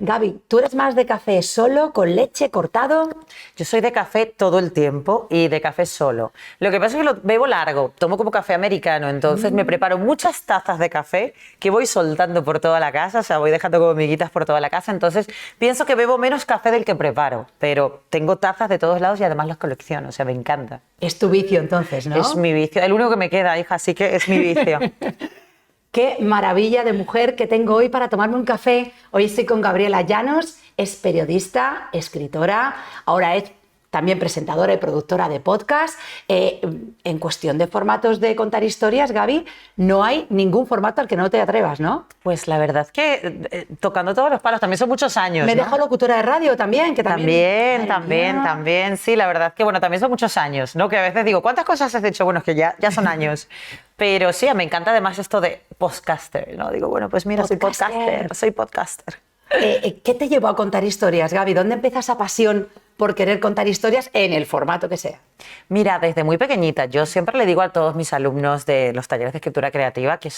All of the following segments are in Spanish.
Gaby, ¿tú eres más de café solo, con leche, cortado? Yo soy de café todo el tiempo y de café solo. Lo que pasa es que lo bebo largo, tomo como café americano, entonces me preparo muchas tazas de café que voy soltando por toda la casa, o sea, voy dejando como miguitas por toda la casa, entonces pienso que bebo menos café del que preparo, pero tengo tazas de todos lados y además las colecciono, o sea, me encanta. Es tu vicio entonces, ¿no? Es mi vicio, el único que me queda, hija, así que es mi vicio. Qué maravilla de mujer que tengo hoy para tomarme un café. Hoy estoy con Gabriela Llanos, es periodista, escritora, ahora es también presentadora y productora de podcast. En cuestión de formatos de contar historias, Gaby, no hay ningún formato al que no te atrevas, ¿no? Pues la verdad es que tocando todos los palos, también son muchos años, Me ¿no? dejo locutora de radio también, que también... También, sí, la verdad que bueno, también son muchos años, ¿no? Que a veces digo, ¿cuántas cosas has hecho? Bueno, es que ya son años. Pero sí, me encanta además esto de podcaster, ¿no? Digo, bueno, pues mira, soy podcaster. ¿Qué te llevó a contar historias, Gaby? ¿Dónde empieza esa pasión por querer contar historias en el formato que sea? Mira, desde muy pequeñita, yo siempre le digo a todos mis alumnos de los talleres de escritura creativa que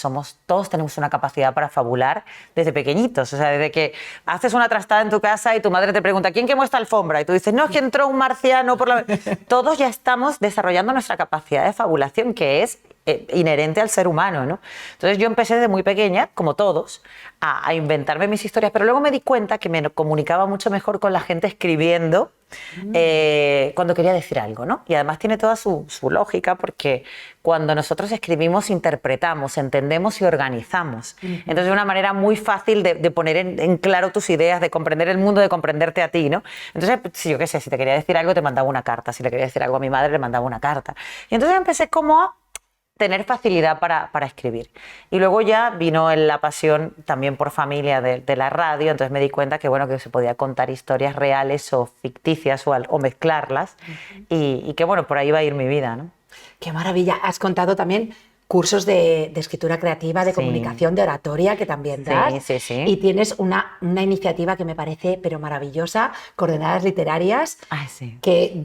todos tenemos una capacidad para fabular desde pequeñitos. O sea, desde que haces una trastada en tu casa y tu madre te pregunta ¿quién quemó esta alfombra? Y tú dices, no, es que entró un marciano por la... Todos ya estamos desarrollando nuestra capacidad de fabulación, que es inherente al ser humano, ¿no? Entonces yo empecé desde muy pequeña, como todos, a inventarme mis historias, pero luego me di cuenta que me comunicaba mucho mejor con la gente escribiendo cuando quería decir algo, ¿no? Y además tiene toda su lógica, porque cuando nosotros escribimos, interpretamos, entendemos y organizamos. Entonces es una manera muy fácil de poner en claro tus ideas, de comprender el mundo, de comprenderte a ti, ¿no? Entonces, si yo qué sé, si te quería decir algo, te mandaba una carta. Si le quería decir algo a mi madre, le mandaba una carta. Y entonces empecé como a tener facilidad para escribir. Y luego ya vino la pasión también por familia de la radio, entonces me di cuenta que, bueno, que se podía contar historias reales o ficticias o mezclarlas y que, bueno, por ahí va a ir mi vida, ¿no? Qué maravilla. Has contado también cursos de escritura creativa, de comunicación, de oratoria, que también das. Sí. Y tienes una iniciativa que me parece pero maravillosa, Coordenadas Literarias, que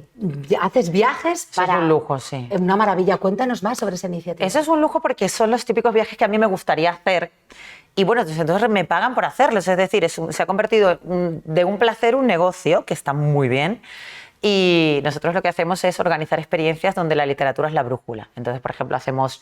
haces viajes para... Eso es un lujo, sí. Una maravilla. Cuéntanos más sobre esa iniciativa. Eso es un lujo porque son los típicos viajes que a mí me gustaría hacer. Y bueno, entonces me pagan por hacerlos. Es decir, se ha convertido de un placer un negocio, que está muy bien. Y nosotros lo que hacemos es organizar experiencias donde la literatura es la brújula. Entonces, por ejemplo, hacemos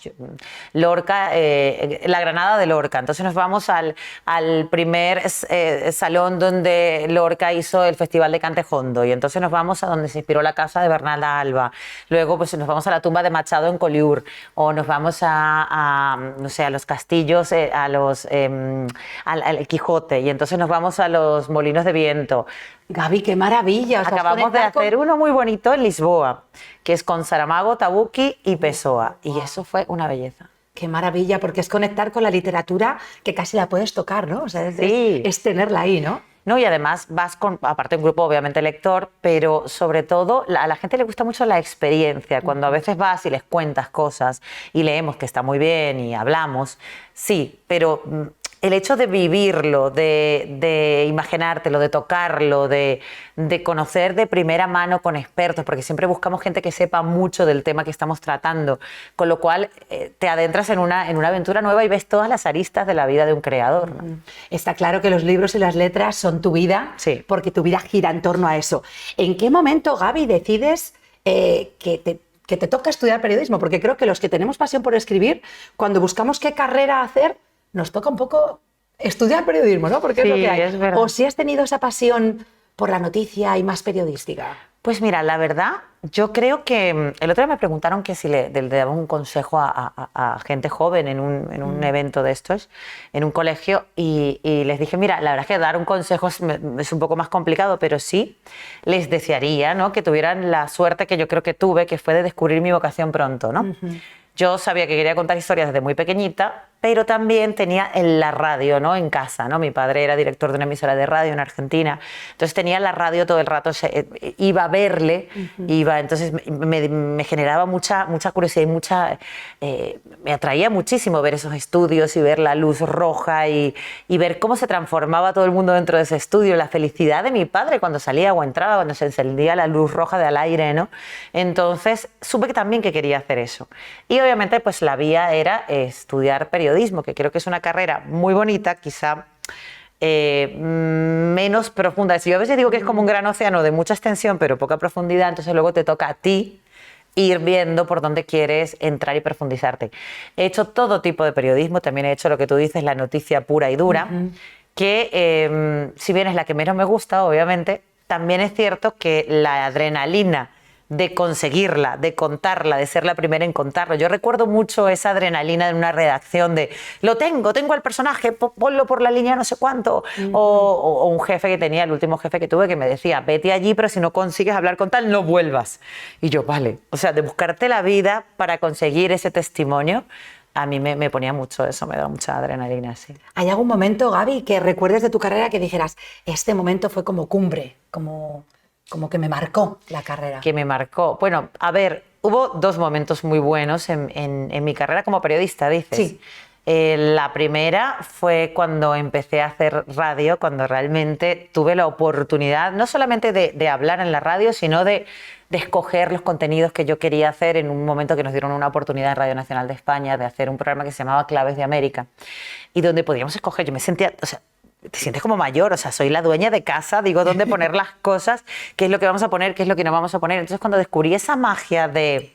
Lorca, la Granada de Lorca. Entonces nos vamos al primer salón donde Lorca hizo el Festival de Cantejondo. Y entonces nos vamos a donde se inspiró la casa de Bernalda Alba. Luego pues nos vamos a la tumba de Machado en Collioure. O nos vamos no sé, a los castillos, al Quijote. Y entonces nos vamos a los molinos de viento. Gaby, qué maravilla. Acabamos de hacer uno muy bonito en Lisboa, que es con Saramago, Tabucchi y Pessoa. Y eso fue una belleza. Qué maravilla, porque es conectar con la literatura que casi la puedes tocar, ¿no? O sea, es tenerla ahí, ¿no? No, y además vas con, aparte un grupo obviamente lector, pero sobre todo a la gente le gusta mucho la experiencia. Cuando a veces vas y les cuentas cosas y leemos que está muy bien y hablamos, sí, pero el hecho de vivirlo, de imaginártelo, de tocarlo, de conocer de primera mano con expertos, porque siempre buscamos gente que sepa mucho del tema que estamos tratando, con lo cual te adentras en una aventura nueva y ves todas las aristas de la vida de un creador, ¿no? Está claro que los libros y las letras son tu vida, sí, porque tu vida gira en torno a eso. ¿En qué momento, Gaby, decides que te toca estudiar periodismo? Porque creo que los que tenemos pasión por escribir, cuando buscamos qué carrera hacer, nos toca un poco estudiar periodismo, ¿no? Porque es lo que hay. Es verdad. ¿O si has tenido esa pasión por la noticia y más periodística? Pues mira, la verdad, yo creo que el otro día me preguntaron que si le daba un consejo a gente joven en un evento de estos, en un colegio, y les dije, mira, la verdad es que dar un consejo es un poco más complicado, pero sí les desearía, ¿no?, que tuvieran la suerte que yo creo que tuve, que fue de descubrir mi vocación pronto, ¿no? Yo sabía que quería contar historias desde muy pequeñita, pero también tenía en la radio, ¿no?, en casa, ¿no? Mi padre era director de una emisora de radio en Argentina, entonces tenía la radio todo el rato, iba a verle, entonces me generaba mucha curiosidad y me atraía muchísimo ver esos estudios y ver la luz roja y ver cómo se transformaba todo el mundo dentro de ese estudio, la felicidad de mi padre cuando salía o entraba, cuando se encendía la luz roja del aire, ¿no? Entonces supe que también que quería hacer eso. Y obviamente pues la vía era estudiar periodismo, que creo que es una carrera muy bonita, quizá menos profunda. Si yo a veces digo que es como un gran océano de mucha extensión pero poca profundidad, entonces luego te toca a ti ir viendo por dónde quieres entrar y profundizarte. He hecho todo tipo de periodismo, también he hecho lo que tú dices, la noticia pura y dura, que si bien es la que menos me gusta, obviamente, también es cierto que la adrenalina de conseguirla, de contarla, de ser la primera en contarlo. Yo recuerdo mucho esa adrenalina en una redacción de lo tengo al personaje, ponlo por la línea no sé cuánto. O un jefe que tenía, el último jefe que tuve, que me decía, vete allí, pero si no consigues hablar con tal, no vuelvas. Y yo, vale. O sea, de buscarte la vida para conseguir ese testimonio, a mí me ponía mucho eso, me daba mucha adrenalina, sí. ¿Hay algún momento, Gaby, que recuerdes de tu carrera que dijeras, este momento fue como cumbre, como que me marcó la carrera? Que me marcó. Bueno, a ver, hubo dos momentos muy buenos en mi carrera como periodista, dices. Sí. La primera fue cuando empecé a hacer radio, cuando realmente tuve la oportunidad no solamente de hablar en la radio, sino de escoger los contenidos que yo quería hacer en un momento que nos dieron una oportunidad en Radio Nacional de España de hacer un programa que se llamaba Claves de América y donde podíamos escoger. Yo me sentía, o sea, te sientes como mayor, o sea, soy la dueña de casa, digo dónde poner las cosas, qué es lo que vamos a poner, qué es lo que no vamos a poner. Entonces, cuando descubrí esa magia de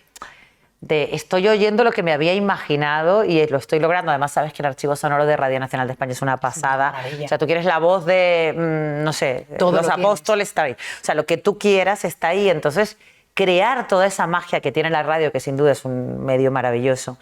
estoy oyendo lo que me había imaginado y lo estoy logrando. Además, sabes que el archivo sonoro de Radio Nacional de España es una pasada. O sea, tú quieres la voz de, no sé, todo Los Apóstoles, está ahí. O sea, lo que tú quieras está ahí. Entonces, crear toda esa magia que tiene la radio, que sin duda es un medio maravilloso,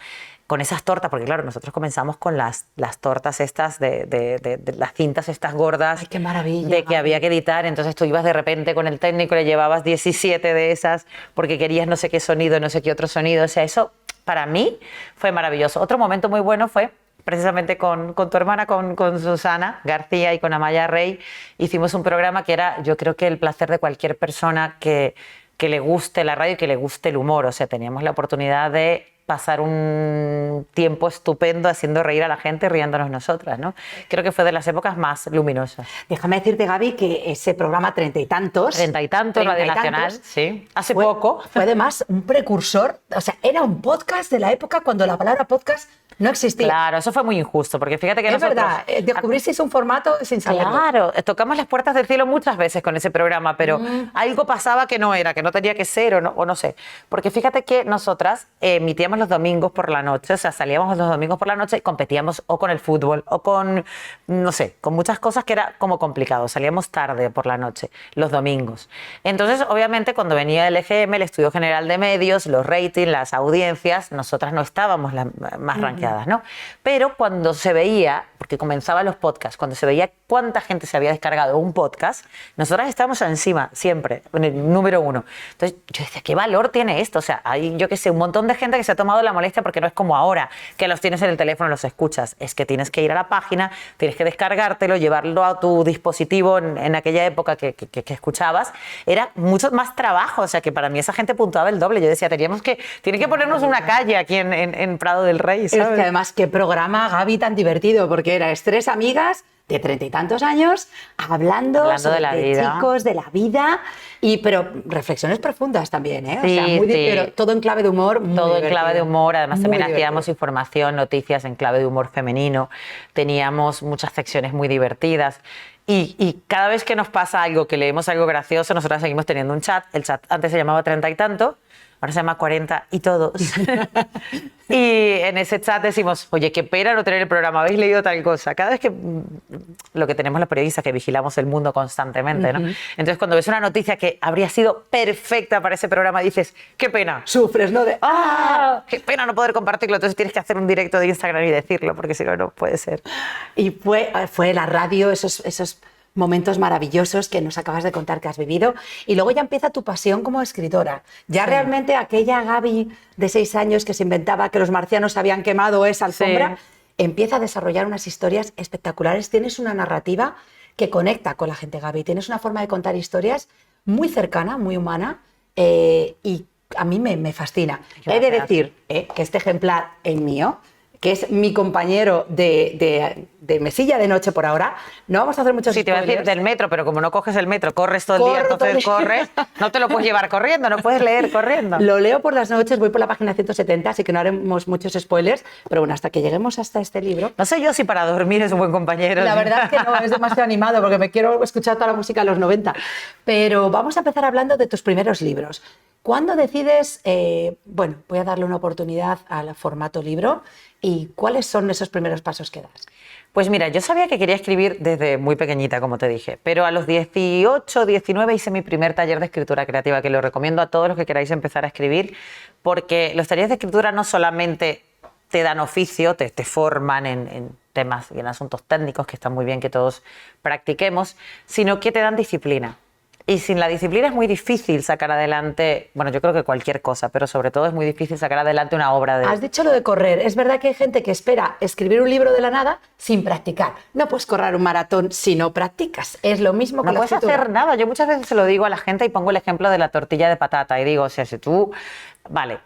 con esas tortas, porque claro, nosotros comenzamos con las tortas estas de las cintas estas gordas. ¡Ay, qué maravilla! De que había que editar, entonces tú ibas de repente con el técnico, le llevabas 17 de esas porque querías no sé qué sonido, no sé qué otro sonido. O sea, eso para mí fue maravilloso. Otro momento muy bueno fue precisamente con tu hermana, con Susana García y con Amaya Rey. Hicimos un programa que era, yo creo que el placer de cualquier persona que le guste la radio y que le guste el humor. O sea, teníamos la oportunidad de pasar un tiempo estupendo haciendo reír a la gente, riéndonos nosotras, ¿no? Creo que fue de las épocas más luminosas. Déjame decirte, Gaby, que ese programa Treinta y Tantos, Radio Nacional, sí, hace poco. Fue además un precursor, o sea, era un podcast de la época cuando la palabra podcast no existía. Claro, eso fue muy injusto, porque fíjate que nosotros... Es verdad, descubristeis un formato sin saberlo. Claro, tocamos las puertas del cielo muchas veces con ese programa, pero algo pasaba que no era, que no tenía que ser o no sé. Porque fíjate que nosotras emitíamos los domingos por la noche, o sea, salíamos los domingos por la noche y competíamos o con el fútbol o con, no sé, con muchas cosas que era como complicado. Salíamos tarde por la noche, los domingos. Entonces, obviamente, cuando venía el EGM, el Estudio General de Medios, los ratings, las audiencias, nosotras no estábamos las más rankeadas, ¿no? Pero cuando se veía, porque comenzaban los podcasts, cuando se veía cuánta gente se había descargado un podcast, nosotras estábamos encima, siempre, en el número 1. Entonces, yo decía, ¿qué valor tiene esto? O sea, hay, yo qué sé, un montón de gente que se ha tomado la molestia, porque no es como ahora, que los tienes en el teléfono y los escuchas. Es que tienes que ir a la página, tienes que descargártelo, llevarlo a tu dispositivo en aquella época que escuchabas. Era mucho más trabajo, o sea, que para mí esa gente puntuaba el doble. Yo decía, tienen que ponernos una calle aquí en Prado del Rey, ¿sabes? Es que además, qué programa, Gaby, tan divertido, porque erais 3 amigas de 30 y tantos años hablando sobre de la vida, chicos, de la vida, pero reflexiones profundas también, ¿eh? Sí, o sea, pero todo en clave de humor, muy todo divertido. en clave de humor. Además, Muy también divertido. hacíamos información, noticias en clave de humor femenino. Teníamos muchas secciones muy divertidas. Y cada vez que nos pasa algo, que leemos algo gracioso, nosotras seguimos teniendo un chat. El chat antes se llamaba 30 y tanto, ahora se llama 40 y todos. Y en ese chat decimos, oye, qué pena no tener el programa, habéis leído tal cosa. Cada vez que, lo que tenemos los periodistas, que vigilamos el mundo constantemente, ¿no? Entonces, cuando ves una noticia que habría sido perfecta para ese programa, dices, qué pena. Sufres, ¿no? Qué pena no poder compartirlo. Entonces tienes que hacer un directo de Instagram y decirlo, porque si no, no puede ser. Y fue la radio, esos momentos maravillosos que nos acabas de contar que has vivido. Y luego ya empieza tu pasión como escritora. Ya realmente aquella Gaby de 6 años que se inventaba que los marcianos habían quemado esa alfombra, empieza a desarrollar unas historias espectaculares. Tienes una narrativa que conecta con la gente, Gaby. Tienes una forma de contar historias muy cercana, muy humana, y a mí me fascina. He de decir que este ejemplar es mío, que es mi compañero de mesilla de noche por ahora. No vamos a hacer muchos Sí, te iba a decir spoilers. del metro, pero como no coges el metro, corres todo el día, Corro todo el entonces día. corres, no te lo puedes llevar corriendo, no puedes leer corriendo. Lo leo por las noches, voy por la página 170, así que no haremos muchos spoilers, pero bueno, hasta que lleguemos hasta este libro. No sé yo si para dormir es un buen compañero. La verdad es que no, es demasiado animado porque me quiero escuchar toda la música de los 90. Pero vamos a empezar hablando de tus primeros libros. ¿Cuándo decides, bueno, voy a darle una oportunidad al formato libro y cuáles son esos primeros pasos que das? Pues mira, yo sabía que quería escribir desde muy pequeñita, como te dije, pero a los 18, 19 hice mi primer taller de escritura creativa, que lo recomiendo a todos los que queráis empezar a escribir, porque los talleres de escritura no solamente te dan oficio, te forman en temas y en asuntos técnicos, que están muy bien que todos practiquemos, sino que te dan disciplina. Y sin la disciplina es muy difícil sacar adelante, bueno, yo creo que cualquier cosa, pero sobre todo es muy difícil sacar adelante una obra de... Has dicho lo de correr. Es verdad que hay gente que espera escribir un libro de la nada sin practicar. No puedes correr un maratón si no practicas. Es lo mismo con No la puedes escritura. hacer nada. Yo muchas veces se lo digo a la gente y pongo el ejemplo de la tortilla de patata y digo, o sea, si tú, vale,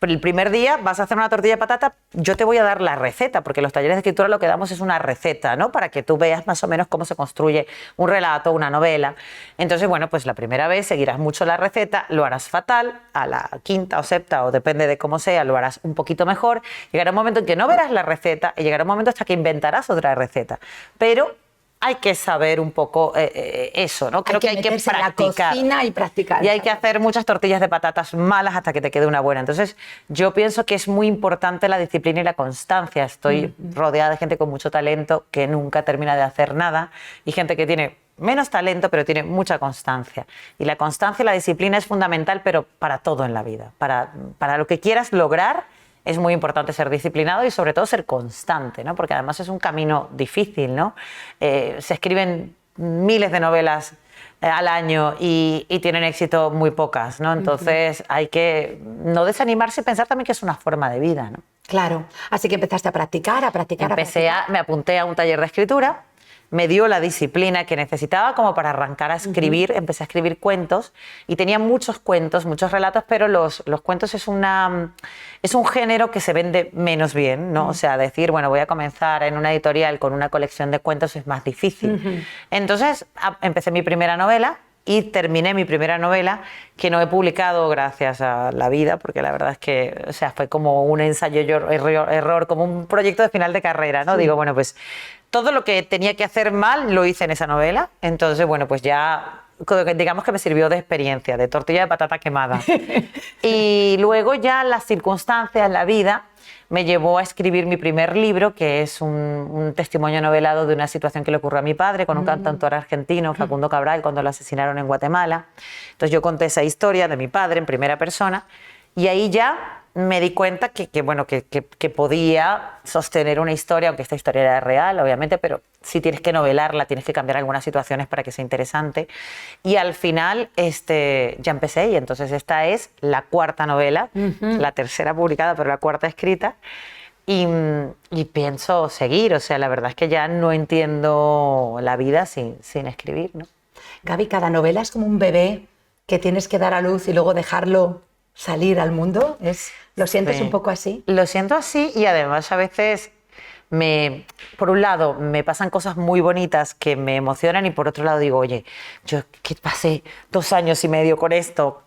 el primer día vas a hacer una tortilla de patata, yo te voy a dar la receta, porque los talleres de escritura lo que damos es una receta, ¿no? Para que tú veas más o menos cómo se construye un relato, una novela. Entonces, bueno, pues la primera vez seguirás mucho la receta, lo harás fatal, a la quinta o sexta, o depende de cómo sea, lo harás un poquito mejor. Llegará un momento en que no verás la receta y llegará un momento hasta que inventarás otra receta. Pero hay que saber un poco eso, ¿no? Creo que hay que meterse en la practicar. cocina y practicar. Y hay que hacer muchas tortillas de patatas malas hasta que te quede una buena. Entonces, yo pienso que es muy importante la disciplina y la constancia. Estoy rodeada de gente con mucho talento que nunca termina de hacer nada y gente que tiene menos talento, pero tiene mucha constancia. Y la constancia y la disciplina es fundamental, pero para todo en la vida. Para lo que quieras lograr, es muy importante ser disciplinado y sobre todo ser constante, ¿no? Porque además es un camino difícil, ¿no? Se escriben miles de novelas al año y tienen éxito muy pocas, ¿no? Entonces hay que no desanimarse y pensar también que es una forma de vida, ¿no? Claro. Así que empezaste a practicar, a practicar, Me apunté a un taller de escritura, me dio la disciplina que necesitaba como para arrancar a escribir. Empecé a escribir cuentos y tenía muchos cuentos, muchos relatos, pero los cuentos es un género que se vende menos bien, ¿no? O sea, decir, bueno, voy a comenzar en una editorial con una colección de cuentos es más difícil. Entonces empecé mi primera novela y terminé mi primera novela, que no he publicado gracias a la vida, porque la verdad es que, o sea, fue como un ensayo error, como un proyecto de final de carrera, ¿no? Sí. Digo, bueno, pues todo lo que tenía que hacer mal lo hice en esa novela, entonces, bueno, pues ya digamos que me sirvió de experiencia, de tortilla de patata quemada. Y luego ya las circunstancias, la vida, me llevó a escribir mi primer libro, que es un testimonio novelado de una situación que le ocurrió a mi padre con un cantautor argentino, Facundo Cabral, cuando lo asesinaron en Guatemala. Entonces yo conté esa historia de mi padre en primera persona y ahí ya me di cuenta que podía sostener una historia, aunque esta historia era real, obviamente, pero si tienes que novelarla, tienes que cambiar algunas situaciones para que sea interesante. Y al final ya empecé y entonces esta es la cuarta novela, la tercera publicada, pero la cuarta escrita. Y pienso seguir, o sea, la verdad es que ya no entiendo la vida sin escribir, ¿no? Gaby, cada novela es como un bebé que tienes que dar a luz y luego dejarlo salir al mundo. ¿Lo sientes un poco así? Lo siento así y además a veces por un lado me pasan cosas muy bonitas que me emocionan y por otro lado digo, oye, yo que pasé 2 años y medio con esto,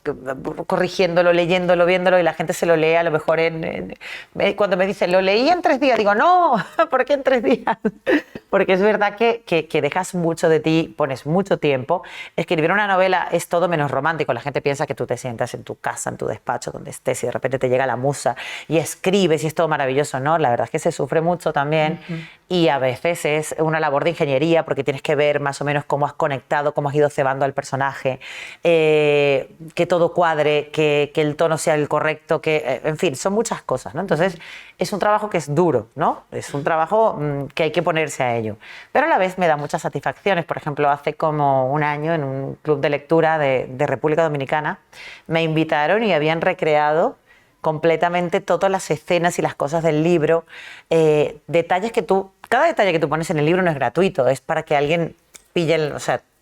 corrigiéndolo, leyéndolo, viéndolo y la gente se lo lee a lo mejor cuando me dicen, lo leí en 3 días, digo, no, ¿por qué en 3 días? Porque es verdad que dejas mucho de ti, pones mucho tiempo. Escribir una novela es todo menos romántico. La gente piensa que tú te sientas en tu casa, en tu despacho, donde estés y de repente te llega la musa y escribes y es todo maravilloso. No, la verdad es que se sufre mucho también y a veces es una labor de ingeniería porque tienes que ver más o menos cómo has conectado, cómo has ido cebando al personaje, que todo cuadre, que el tono sea el correcto, en fin, son muchas cosas, ¿no? Entonces es un trabajo que es duro, ¿no? Es un trabajo que hay que ponerse a ello. Pero a la vez me da muchas satisfacciones. Por ejemplo, hace como un año en un club de lectura de República Dominicana me invitaron y habían recreado completamente todas las escenas y las cosas del libro, detalles cada detalle que tú pones en el libro no es gratuito, es para que alguien pille,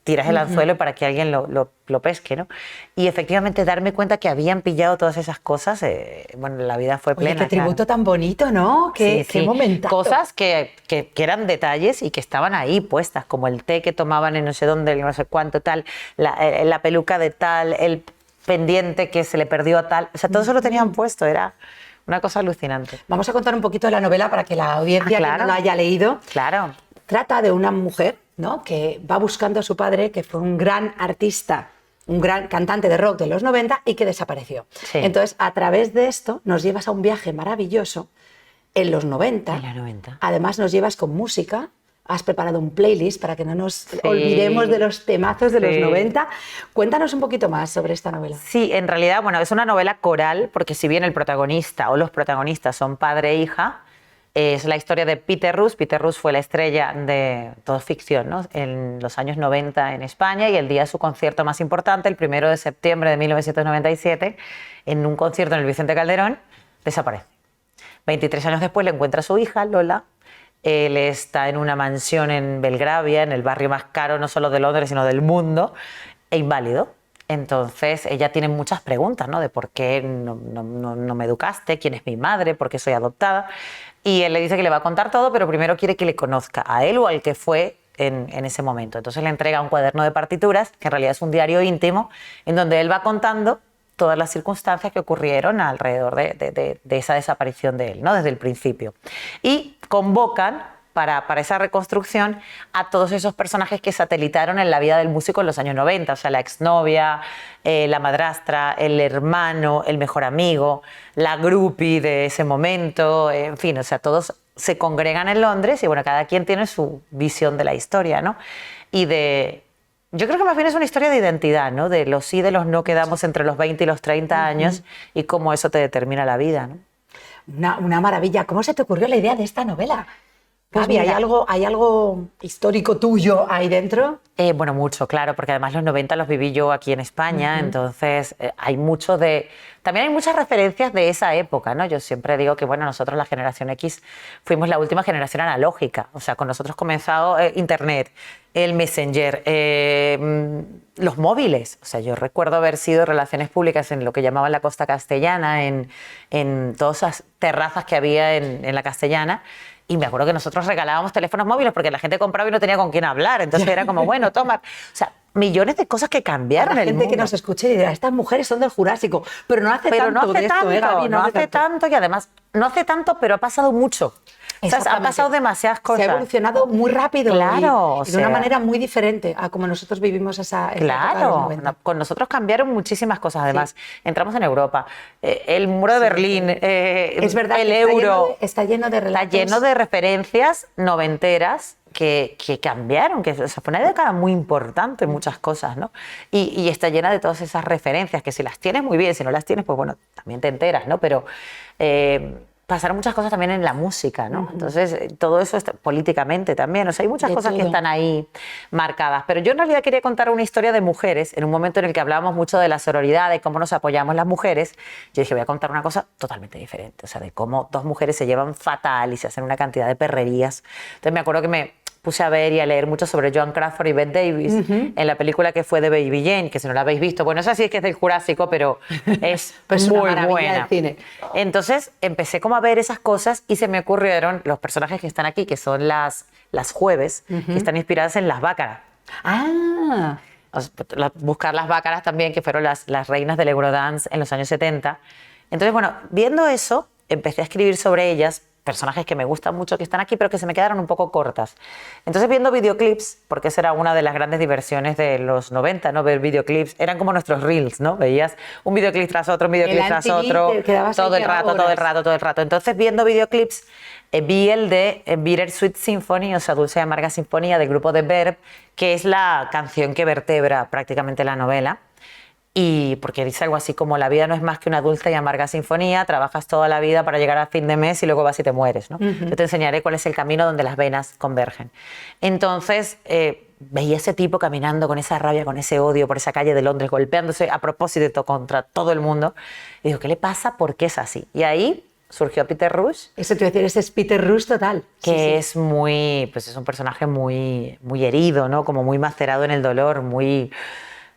tiras el anzuelo para que alguien lo pesque, ¿no? Y efectivamente darme cuenta que habían pillado todas esas cosas, bueno, la vida fue plena. Oye, qué tributo tan bonito, ¿no? Qué momentazo. Cosas que eran detalles y que estaban ahí puestas, como el té que tomaban en no sé dónde, no sé cuánto, tal, la peluca de tal, el pendiente que se le perdió a tal. O sea, todo eso lo tenían puesto, era una cosa alucinante. Vamos a contar un poquito de la novela para que la audiencia que no la haya leído. Claro. Trata de una mujer, ¿no?, que va buscando a su padre, que fue un gran artista, un gran cantante de rock de los 90 y que desapareció. Sí. Entonces, a través de esto nos llevas a un viaje maravilloso en los 90. En los 90. Además nos llevas con música. Has preparado un playlist para que no nos olvidemos de los temazos de los 90. Cuéntanos un poquito más sobre esta novela. Sí, en realidad, bueno, es una novela coral, porque si bien el protagonista o los protagonistas son padre e hija, es la historia de Peter Rus. Peter Rus fue la estrella de todo ficción, ¿no?, en los años 90 en España, y el día de su concierto más importante, el 1 de septiembre de 1997, en un concierto en el Vicente Calderón, desaparece. 23 años después le encuentra a su hija, Lola. Él está en una mansión en Belgravia, en el barrio más caro no solo de Londres, sino del mundo, e inválido. Entonces ella tiene muchas preguntas, ¿no?, de por qué no me educaste, quién es mi madre, por qué soy adoptada. Y él le dice que le va a contar todo, pero primero quiere que le conozca a él o al que fue en ese momento. Entonces le entrega un cuaderno de partituras, que en realidad es un diario íntimo, en donde él va contando todas las circunstancias que ocurrieron alrededor de esa desaparición de él, ¿no?, desde el principio. Y convocan para esa reconstrucción a todos esos personajes que satelitaron en la vida del músico en los años 90, o sea, la exnovia, la madrastra, el hermano, el mejor amigo, la groupie de ese momento, en fin, o sea, todos se congregan en Londres y, bueno, cada quien tiene su visión de la historia, ¿no? Yo creo que más bien es una historia de identidad, ¿no?, de los sí y de los no que damos entre los 20 y los 30 años y cómo eso te determina la vida, ¿no? Una maravilla. ¿Cómo se te ocurrió la idea de esta novela? Pues Gaby, ¿hay algo histórico tuyo ahí dentro? Bueno, mucho, claro, porque además los 90 los viví yo aquí en España, entonces hay mucho de... También hay muchas referencias de esa época, ¿no? Yo siempre digo que, bueno, nosotros, la generación X, fuimos la última generación analógica, o sea, con nosotros comenzó Internet, el Messenger, los móviles. O sea, yo recuerdo haber sido relaciones públicas en lo que llamaban la Costa Castellana, en todas esas terrazas que había en la Castellana. Y me acuerdo que nosotros regalábamos teléfonos móviles porque la gente compraba y no tenía con quién hablar. Entonces era como, bueno, toma. O sea, millones de cosas que cambiaron el mundo. Gente que nos escuche y dirá, estas mujeres son del Jurásico. Pero no hace tanto de esto, Gaby, no hace tanto, y además no hace tanto, pero ha pasado mucho. O sea, han pasado demasiadas cosas. Se ha evolucionado muy rápido, claro, y de una manera muy diferente a como nosotros vivimos esa época de los 90. Con nosotros cambiaron muchísimas cosas. Además, entramos en Europa, el muro de Berlín, es verdad, el euro. Está lleno de relatos. Está lleno de referencias noventeras que cambiaron, que, o sea, fue una década muy importante en muchas cosas, ¿no? Y está llena de todas esas referencias que si las tienes muy bien, si no las tienes, pues bueno, también te enteras, ¿no? Pero pasaron muchas cosas también en la música, ¿no? Entonces, todo eso políticamente también, o sea, hay muchas cosas que están ahí marcadas. Pero yo en realidad quería contar una historia de mujeres, en un momento en el que hablábamos mucho de la sororidad, de cómo nos apoyamos las mujeres. Yo dije, voy a contar una cosa totalmente diferente, o sea, de cómo dos mujeres se llevan fatal y se hacen una cantidad de perrerías. Entonces me acuerdo que me puse a ver y a leer mucho sobre Joan Crawford y Bette Davis en la película que fue de Baby Jane, que si no la habéis visto, bueno, esa sí es que es del Jurásico, pero es pues muy una buena. Del cine. Entonces empecé como a ver esas cosas y se me ocurrieron los personajes que están aquí, que son las jueves, que están inspiradas en las bácaras. Ah. Buscar las bácaras también, que fueron las reinas del Eurodance en los años 70. Entonces, bueno, viendo eso, empecé a escribir sobre ellas, personajes que me gustan mucho que están aquí, pero que se me quedaron un poco cortas. Entonces, viendo videoclips, porque esa era una de las grandes diversiones de los 90, ¿no? Ver videoclips, eran como nuestros reels, ¿no? Veías un videoclip tras otro, un videoclip tras otro, todo el rato. Entonces, viendo videoclips, vi el de Bittersweet Symphony, o sea, Dulce y Amarga Sinfonía, del grupo The Verve, que es la canción que vertebra prácticamente la novela. Y porque dice algo así como: la vida no es más que una dulce y amarga sinfonía, trabajas toda la vida para llegar a fin de mes y luego vas y te mueres, ¿no? Yo te enseñaré cuál es el camino donde las venas convergen. Entonces, veía ese tipo caminando con esa rabia, con ese odio por esa calle de Londres, golpeándose a propósito contra todo el mundo. Y digo, ¿qué le pasa? ¿Por qué es así? Y ahí surgió Peter Rush. Eso te iba a decir, ese es Peter Rush total. Que es muy, pues es un personaje muy, muy herido, ¿no? Como muy macerado en el dolor, muy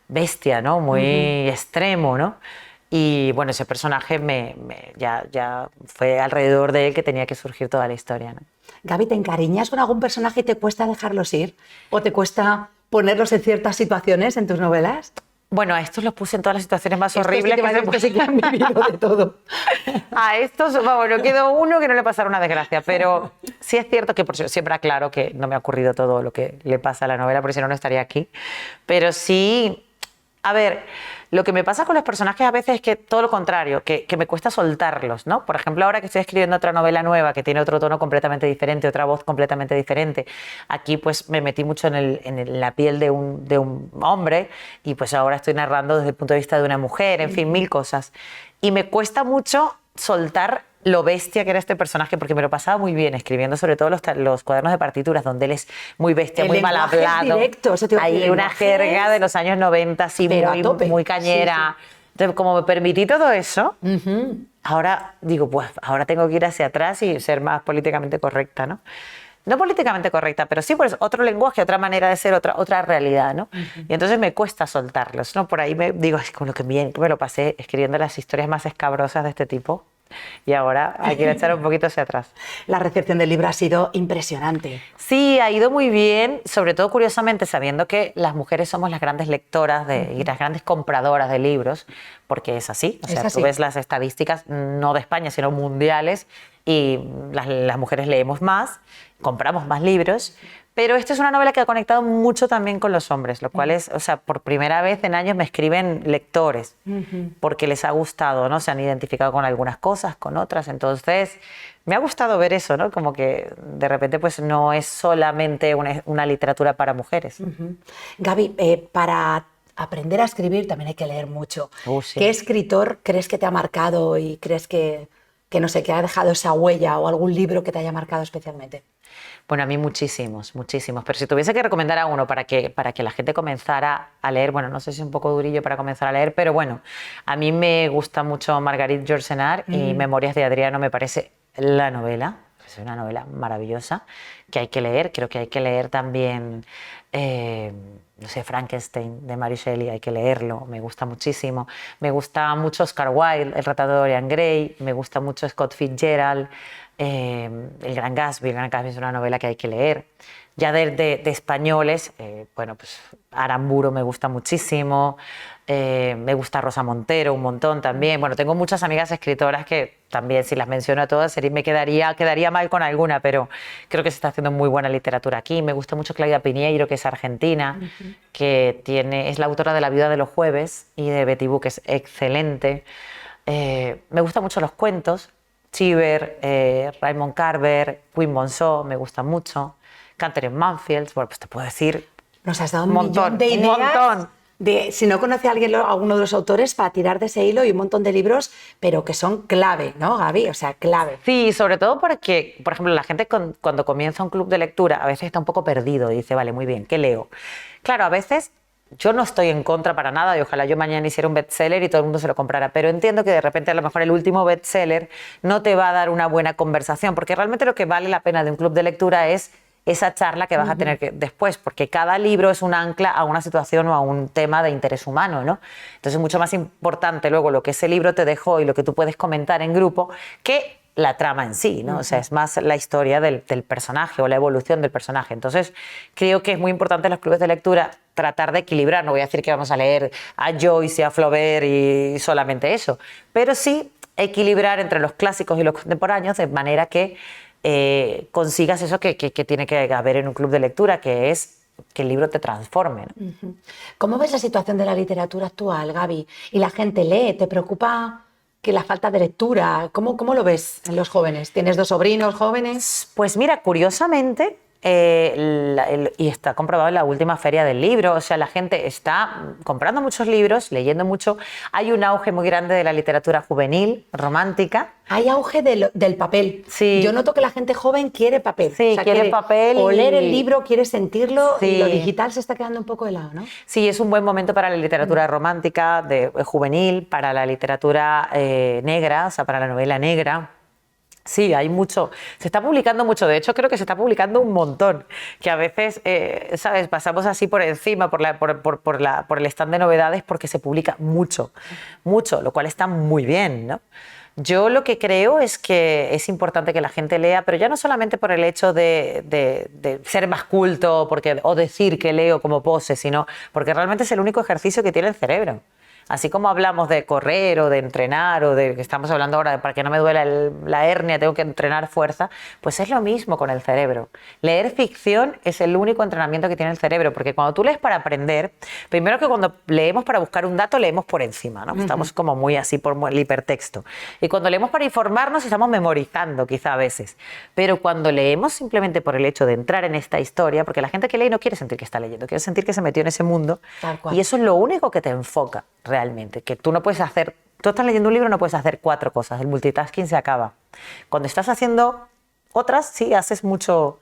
bestia, ¿no? Muy extremo, ¿no? Y bueno, ese personaje ya fue alrededor de él que tenía que surgir toda la historia, ¿no? Gaby, ¿te encariñas con algún personaje y te cuesta dejarlos ir? ¿O te cuesta ponerlos en ciertas situaciones en tus novelas? Bueno, a estos los puse en todas las situaciones más Estos horribles sí que han vivido de todo. A estos, bueno, quedó uno que no le pasara una desgracia, pero sí es cierto que siempre aclaro que no me ha ocurrido todo lo que le pasa a la novela, porque si no, no estaría aquí. Pero sí, a ver, lo que me pasa con los personajes a veces es que todo lo contrario, que me cuesta soltarlos, ¿no? Por ejemplo, ahora que estoy escribiendo otra novela nueva que tiene otro tono completamente diferente, otra voz completamente diferente, aquí pues me metí mucho en la piel de un hombre y pues ahora estoy narrando desde el punto de vista de una mujer, en fin, mil cosas. Y me cuesta mucho soltar lo bestia que era este personaje, porque me lo pasaba muy bien escribiendo, sobre todo los cuadernos de partituras, donde él es muy bestia, muy mal hablado. Directo, eso te iba a decir, hay una jerga de los años 90, así muy cañera. Sí. Entonces, como me permití todo eso, ahora digo, pues ahora tengo que ir hacia atrás y ser más políticamente correcta, ¿no? No políticamente correcta, pero sí pues otro lenguaje, otra manera de ser, otra realidad, ¿no? Y entonces me cuesta soltarlos, ¿no? Por ahí me digo, es con lo que bien que me lo pasé escribiendo las historias más escabrosas de este tipo. Y ahora hay que echar un poquito hacia atrás. La recepción del libro ha sido impresionante. Sí, ha ido muy bien, sobre todo curiosamente sabiendo que las mujeres somos las grandes lectoras y las grandes compradoras de libros, porque es así. O sea, tú ves las estadísticas, no de España, sino mundiales, y las mujeres leemos más, compramos más libros. Pero esta es una novela que ha conectado mucho también con los hombres, lo cual es, o sea, por primera vez en años me escriben lectores, porque les ha gustado, ¿no? Se han identificado con algunas cosas, con otras, entonces me ha gustado ver eso, ¿no? Como que de repente pues no es solamente una literatura para mujeres. Gaby, para aprender a escribir también hay que leer mucho. Sí. ¿Qué escritor crees que te ha marcado y crees que no sé, que ha dejado esa huella o algún libro que te haya marcado especialmente? Bueno, a mí muchísimos, pero si tuviese que recomendar a uno para que la gente comenzara a leer, bueno, no sé si es un poco durillo para comenzar a leer, pero bueno, a mí me gusta mucho Marguerite Yourcenar y Memorias de Adriano me parece la novela, es una novela maravillosa que hay que leer, creo que hay que leer también, no sé, Frankenstein de Mary Shelley, hay que leerlo, me gusta muchísimo, me gusta mucho Oscar Wilde, El retrato de Dorian Gray, me gusta mucho Scott Fitzgerald, El Gran Gatsby es una novela que hay que leer. Ya de españoles, bueno, pues Aramburu me gusta muchísimo, me gusta Rosa Montero un montón también. Bueno, tengo muchas amigas escritoras que también, si las menciono a todas, me quedaría mal con alguna, pero creo que se está haciendo muy buena literatura aquí. Me gusta mucho Claudia Piñeiro, que es argentina, que es la autora de La viuda de los jueves y de Betty Boo, que es excelente. Me gustan mucho los cuentos. Cheever, Raymond Carver, Queen Monceau, me gusta mucho. Catherine Mansfield, bueno, pues te puedo decir. Nos has dado un montón de ideas. Un montón. Si no conoce a alguno de los autores, para tirar de ese hilo y un montón de libros, pero que son clave, ¿no, Gaby? O sea, clave. Sí, sobre todo porque, por ejemplo, la gente cuando comienza un club de lectura a veces está un poco perdido y dice, vale, muy bien, ¿qué leo? Claro, a veces yo no estoy en contra para nada y ojalá yo mañana hiciera un bestseller y todo el mundo se lo comprara, pero entiendo que de repente a lo mejor el último bestseller no te va a dar una buena conversación, porque realmente lo que vale la pena de un club de lectura es esa charla que vas a tener después, porque cada libro es un ancla a una situación o a un tema de interés humano, ¿no? Entonces es mucho más importante luego lo que ese libro te dejó y lo que tú puedes comentar en grupo que la trama en sí, ¿no? O sea, es más la historia del personaje o la evolución del personaje. Entonces, creo que es muy importante en los clubes de lectura tratar de equilibrar. No voy a decir que vamos a leer a Joyce y a Flaubert y solamente eso, pero sí equilibrar entre los clásicos y los contemporáneos de manera que consigas eso que tiene que haber en un club de lectura, que es que el libro te transforme, ¿no? ¿Cómo ves la situación de la literatura actual, Gaby? ¿Y la gente lee? ¿Te preocupa que la falta de lectura? ¿Cómo lo ves en los jóvenes? ¿Tienes 2 sobrinos jóvenes? Pues mira, curiosamente, y está comprobado en la última feria del libro, o sea, la gente está comprando muchos libros, leyendo mucho. Hay un auge muy grande de la literatura juvenil, romántica. Hay auge del papel. Sí. Yo noto que la gente joven quiere papel. Sí, quiere papel. O leer el libro, quiere sentirlo, sí. Y lo digital se está quedando un poco de lado, ¿no? Sí, es un buen momento para la literatura romántica, juvenil, para la literatura negra, o sea, para la novela negra. Sí, hay mucho. Se está publicando mucho. De hecho, creo que se está publicando un montón. Que a veces, ¿sabes? Pasamos así por encima, por el stand de novedades, porque se publica mucho, mucho, lo cual está muy bien, ¿no? Yo lo que creo es que es importante que la gente lea, pero ya no solamente por el hecho de ser más culto o decir que leo como pose, sino porque realmente es el único ejercicio que tiene el cerebro. Así como hablamos de correr o de entrenar o de que estamos hablando ahora de para que no me duela la hernia tengo que entrenar fuerza, pues es lo mismo con el cerebro. Leer ficción es el único entrenamiento que tiene el cerebro, porque cuando tú lees para aprender, primero que cuando leemos para buscar un dato leemos por encima, ¿no? Estamos como muy así por el hipertexto. Y cuando leemos para informarnos estamos memorizando quizá a veces. Pero cuando leemos simplemente por el hecho de entrar en esta historia, porque la gente que lee no quiere sentir que está leyendo, quiere sentir que se metió en ese mundo. Tal cual. Y eso es lo único que te enfoca realmente, que tú no puedes hacer, tú estás leyendo un libro, no puedes hacer 4 cosas, el multitasking se acaba. Cuando estás haciendo otras, sí, haces mucho,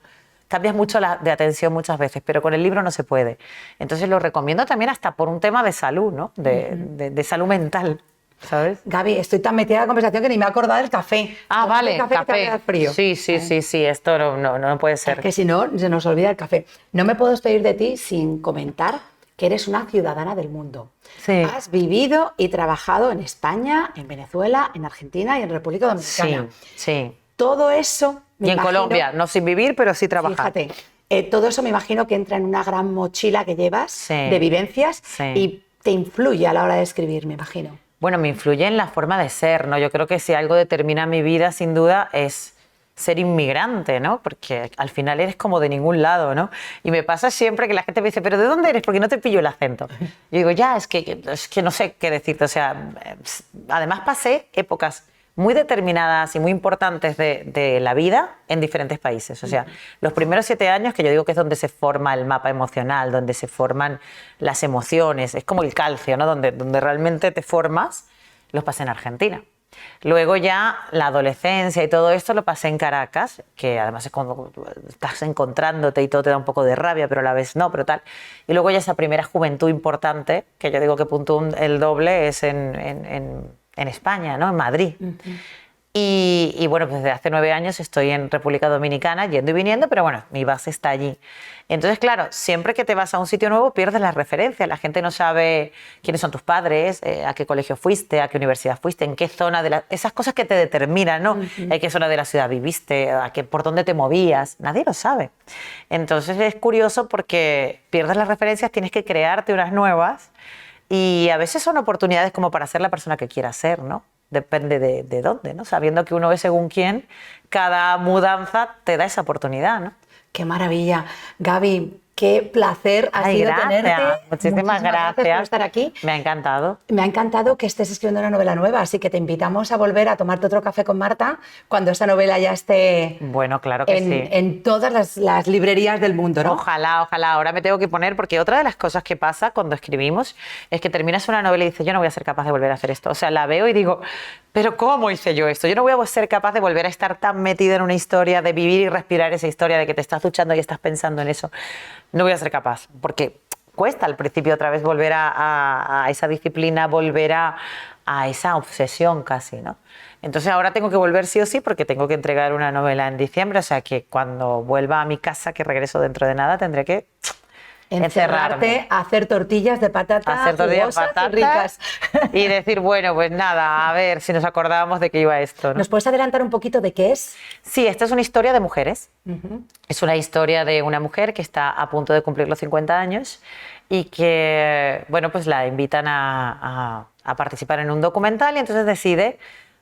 cambias mucho de atención muchas veces, pero con el libro no se puede. Entonces lo recomiendo también hasta por un tema de salud, ¿no? De salud mental, ¿sabes? Gaby, estoy tan metida en la conversación que ni me he acordado del café. Ah, Tómate vale, el café. Que te va a quedar frío. Sí, esto no puede ser. Es que si no, se nos olvida el café. No me puedo despedir de ti sin comentar que eres una ciudadana del mundo. Sí. Has vivido y trabajado en España, en Venezuela, en Argentina y en República Dominicana. Sí. Todo eso... Y en Colombia, no sin vivir, pero sí trabajar. Fíjate, todo eso me imagino que entra en una gran mochila que llevas de vivencias y te influye a la hora de escribir, me imagino. Bueno, me influye en la forma de ser, ¿no? Yo creo que si algo determina mi vida, sin duda, es ser inmigrante, ¿no? Porque al final eres como de ningún lado, ¿no? Y me pasa siempre que la gente me dice, ¿pero de dónde eres? Porque no te pillo el acento. Yo digo, ya, es que no sé qué decirte. O sea, además pasé épocas muy determinadas y muy importantes de la vida en diferentes países. O sea, los primeros 7 años, que yo digo que es donde se forma el mapa emocional, donde se forman las emociones, es como el calcio, ¿no? Donde realmente te formas, los pasé en Argentina. Luego ya la adolescencia y todo esto lo pasé en Caracas, que además es cuando estás encontrándote y todo te da un poco de rabia, pero a la vez no, pero tal. Y luego ya esa primera juventud importante, que yo digo que puntúa el doble, es en España, ¿no? En Madrid. Y bueno, pues desde hace 9 años estoy en República Dominicana, yendo y viniendo, pero bueno, mi base está allí. Entonces, claro, siempre que te vas a un sitio nuevo pierdes las referencias. La gente no sabe quiénes son tus padres, a qué colegio fuiste, a qué universidad fuiste, en qué zona de esas cosas que te determinan, ¿no? En qué zona de la ciudad viviste, por dónde te movías. Nadie lo sabe. Entonces es curioso porque pierdes las referencias, tienes que crearte unas nuevas y a veces son oportunidades como para ser la persona que quieras ser, ¿no? Depende de dónde, ¿no? Sabiendo que uno es según quién, cada mudanza te da esa oportunidad, ¿no? ¡Qué maravilla! Gaby, qué placer ha sido tenerte. Muchísimas gracias por estar aquí. Me ha encantado. Me ha encantado que estés escribiendo una novela nueva, así que te invitamos a volver a tomarte otro café con Marta cuando esta novela ya esté bueno, claro que sí. en todas las librerías del mundo, ¿no? Ojalá. Ahora me tengo que poner, porque otra de las cosas que pasa cuando escribimos es que terminas una novela y dices, yo no voy a ser capaz de volver a hacer esto. O sea, la veo y digo, ¿pero cómo hice yo esto? Yo no voy a ser capaz de volver a estar tan metida en una historia, de vivir y respirar esa historia, de que te estás duchando y estás pensando en eso. No voy a ser capaz, porque cuesta al principio otra vez volver a esa disciplina, volver a esa obsesión casi, ¿no? Entonces ahora tengo que volver sí o sí porque tengo que entregar una novela en diciembre, o sea que cuando vuelva a mi casa, que regreso dentro de nada, tendré que encerrarte a hacer tortillas de patata, hacer tortillas de patata y ricas. Y decir, bueno, pues nada, a ver si nos acordábamos de qué iba esto, ¿no? ¿Nos puedes adelantar un poquito de qué es? Sí, esta es una historia de mujeres. Es una historia de una mujer que está a punto de cumplir los 50 años y que, bueno, pues la invitan a participar en un documental y entonces decide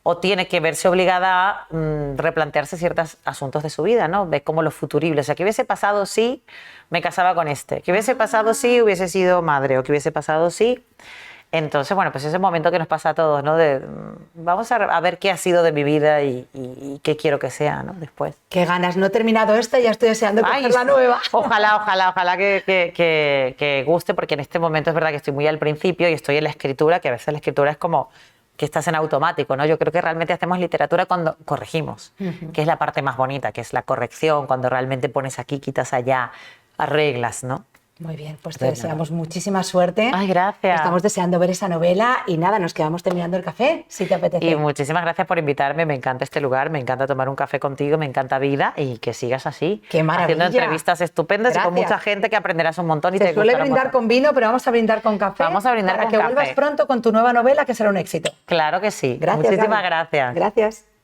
o tiene que verse obligada a replantearse ciertos asuntos de su vida, ¿no? Ve como lo futurible. O sea, ¿qué hubiese pasado si me casaba con este? ¿Qué hubiese pasado si hubiese sido madre? ¿O qué hubiese pasado si...? Entonces, bueno, pues ese momento que nos pasa a todos, ¿no? Vamos a ver qué ha sido de mi vida y qué quiero que sea, ¿no? Después. Qué ganas, no he terminado esta y ya estoy deseando coger la nueva. Ojalá que guste, porque en este momento es verdad que estoy muy al principio y estoy en la escritura, que a veces la escritura es como que estás en automático, ¿no? Yo creo que realmente hacemos literatura cuando corregimos, que es la parte más bonita, que es la corrección, cuando realmente pones aquí, quitas allá, arreglas, ¿no? Muy bien, pues te De deseamos muchísima suerte. Ay, gracias. Estamos deseando ver esa novela y nada, nos quedamos terminando el café, si te apetece. Y muchísimas gracias por invitarme, me encanta este lugar, me encanta tomar un café contigo, me encanta vida y que sigas así. ¡Qué maravilla! Haciendo entrevistas estupendas y con Gracias. mucha gente que aprenderás un montón y Se te suele gustará un brindar montón. con vino, pero vamos a brindar con café. Vamos a brindar para con que café. vuelvas pronto con tu nueva novela, que será un éxito. Claro que sí. Gracias, Muchísimas Gaby. gracias. Gracias.